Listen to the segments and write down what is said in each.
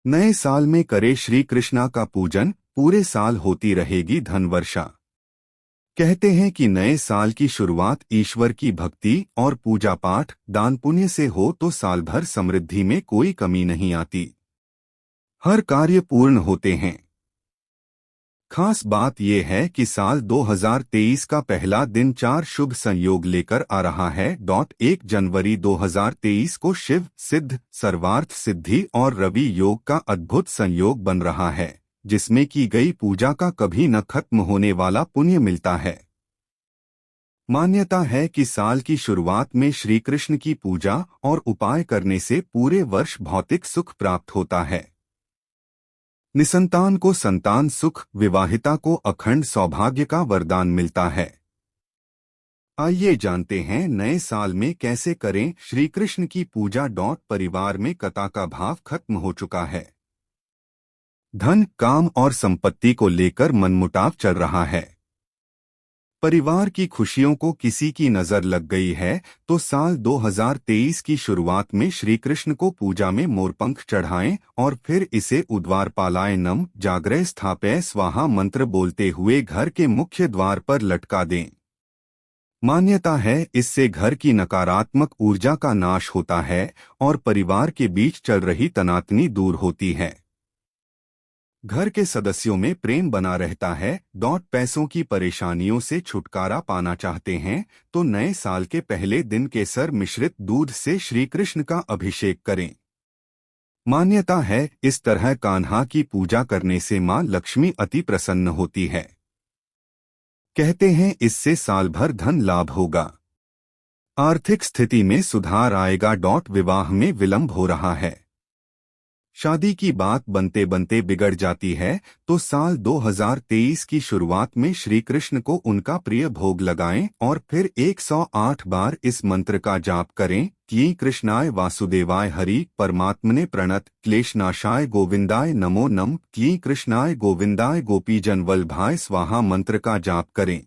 नए साल में करे श्री कृष्णा का पूजन, पूरे साल होती रहेगी धन वर्षा। कहते हैं कि नए साल की शुरुआत ईश्वर की भक्ति और पूजा पाठ, दान पुण्य से हो तो साल भर समृद्धि में कोई कमी नहीं आती। हर कार्य पूर्ण होते हैं। खास बात यह है कि साल 2023 का पहला दिन 4 शुभ संयोग लेकर आ रहा है। 1 जनवरी 2023 को शिव, सिद्ध, सर्वार्थ सिद्धि और रवि योग का अद्भुत संयोग बन रहा है, जिसमें की गई पूजा का कभी न खत्म होने वाला पुण्य मिलता है। मान्यता है कि साल की शुरुआत में श्री कृष्ण की पूजा और उपाय करने से पूरे वर्ष भौतिक सुख प्राप्त होता है। निसंतान को संतान सुख, विवाहिता को अखंड सौभाग्य का वरदान मिलता है। आइए जानते हैं नए साल में कैसे करें श्री कृष्ण की पूजा। परिवार में कता का भाव खत्म हो चुका है। धन, काम और संपत्ति को लेकर मनमुटाव चल रहा है। परिवार की खुशियों को किसी की नजर लग गई है तो साल 2023 की शुरुआत में श्री कृष्ण को पूजा में मोरपंख चढ़ाएं और फिर इसे उद्वारपालाय नम जागृय स्थापय स्वाहा मंत्र बोलते हुए घर के मुख्य द्वार पर लटका दें। मान्यता है इससे घर की नकारात्मक ऊर्जा का नाश होता है और परिवार के बीच चल रही तनातनी दूर होती है। घर के सदस्यों में प्रेम बना रहता है। पैसों की परेशानियों से छुटकारा पाना चाहते हैं तो नए साल के पहले दिन केसर मिश्रित दूध से श्री कृष्ण का अभिषेक करें। मान्यता है इस तरह कान्हा की पूजा करने से मां लक्ष्मी अति प्रसन्न होती है। कहते हैं इससे साल भर धन लाभ होगा, आर्थिक स्थिति में सुधार आएगा। विवाह में विलंब हो रहा है, शादी की बात बनते बनते बिगड़ जाती है तो साल 2023 की शुरुआत में श्री कृष्ण को उनका प्रिय भोग लगाएं और फिर 108 बार इस मंत्र का जाप करें कि कृष्णाय वासुदेवाय हरि परमात्मने प्रणत क्लेशनाशाय गोविंदाय नमो नम कि कृष्णाय गोविंदाय गोपीजन वल्लभाय स्वाहा मंत्र का जाप करें।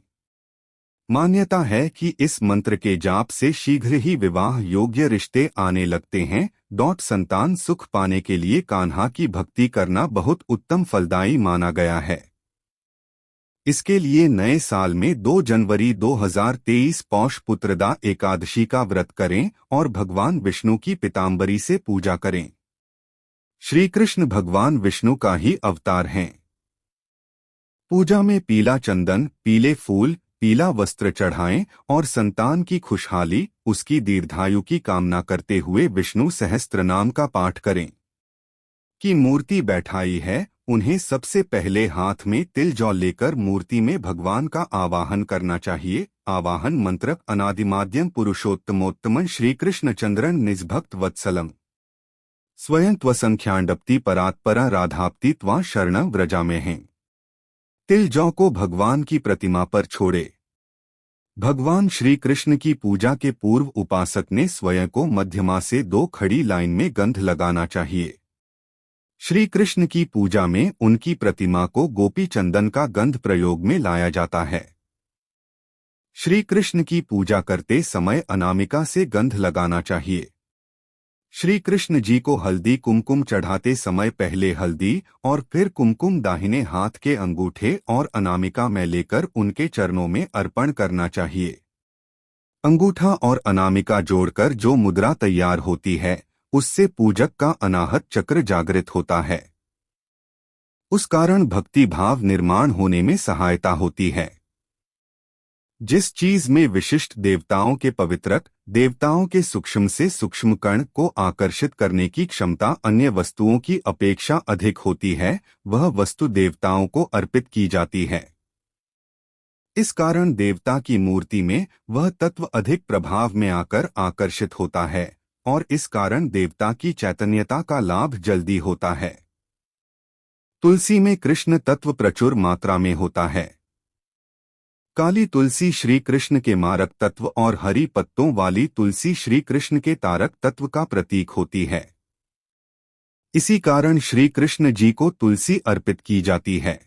मान्यता है कि इस मंत्र के जाप से शीघ्र ही विवाह योग्य रिश्ते आने लगते हैं। संतान सुख पाने के लिए कान्हा की भक्ति करना बहुत उत्तम फलदायी माना गया है। इसके लिए नए साल में 2 जनवरी 2023 पौष पुत्रदा एकादशी का व्रत करें और भगवान विष्णु की पीतांबरी से पूजा करें। श्री कृष्ण भगवान विष्णु का ही अवतार हैं। पूजा में पीला चंदन, पीले फूल, पीला वस्त्र चढ़ाएं और संतान की खुशहाली, उसकी दीर्घायु की कामना करते हुए विष्णु सहस्त्र नाम का पाठ करें। की मूर्ति बैठाई है उन्हें सबसे पहले हाथ में तिल जौ लेकर मूर्ति में भगवान का आवाहन करना चाहिए। आवाहन मंत्र अनादिमाद्यम पुरुषोत्तमोत्तमं श्री कृष्ण चंद्रन निजभक्त वत्सलम स्वयं त्वसंख्याण्डप्ति परात्परा राधाप्ति त्वा शरणं व्रजा में हैं। तिल जौ को भगवान की प्रतिमा पर छोड़े। भगवान श्री कृष्ण की पूजा के पूर्व उपासक ने स्वयं को मध्यमा से 2 खड़ी लाइन में गंध लगाना चाहिए। श्री कृष्ण की पूजा में उनकी प्रतिमा को गोपी चंदन का गंध प्रयोग में लाया जाता है। श्री कृष्ण की पूजा करते समय अनामिका से गंध लगाना चाहिए। श्री कृष्ण जी को हल्दी कुमकुम चढ़ाते समय पहले हल्दी और फिर कुमकुम दाहिने हाथ के अंगूठे और अनामिका में लेकर उनके चरणों में अर्पण करना चाहिए। अंगूठा और अनामिका जोड़कर जो मुद्रा तैयार होती है उससे पूजक का अनाहत चक्र जागृत होता है। उस कारण भक्ति भाव निर्माण होने में सहायता होती है। जिस चीज में विशिष्ट देवताओं के पवित्रक, देवताओं के सूक्ष्म से सूक्ष्म कण को आकर्षित करने की क्षमता अन्य वस्तुओं की अपेक्षा अधिक होती है, वह वस्तु देवताओं को अर्पित की जाती है। इस कारण देवता की मूर्ति में वह तत्व अधिक प्रभाव में आकर आकर्षित होता है और इस कारण देवता की चैतन्यता का लाभ जल्दी होता है। तुलसी में कृष्ण तत्व प्रचुर मात्रा में होता है। काली तुलसी श्री कृष्ण के मारक तत्व और हरी पत्तों वाली तुलसी श्री कृष्ण के तारक तत्व का प्रतीक होती है। इसी कारण श्री कृष्ण जी को तुलसी अर्पित की जाती है।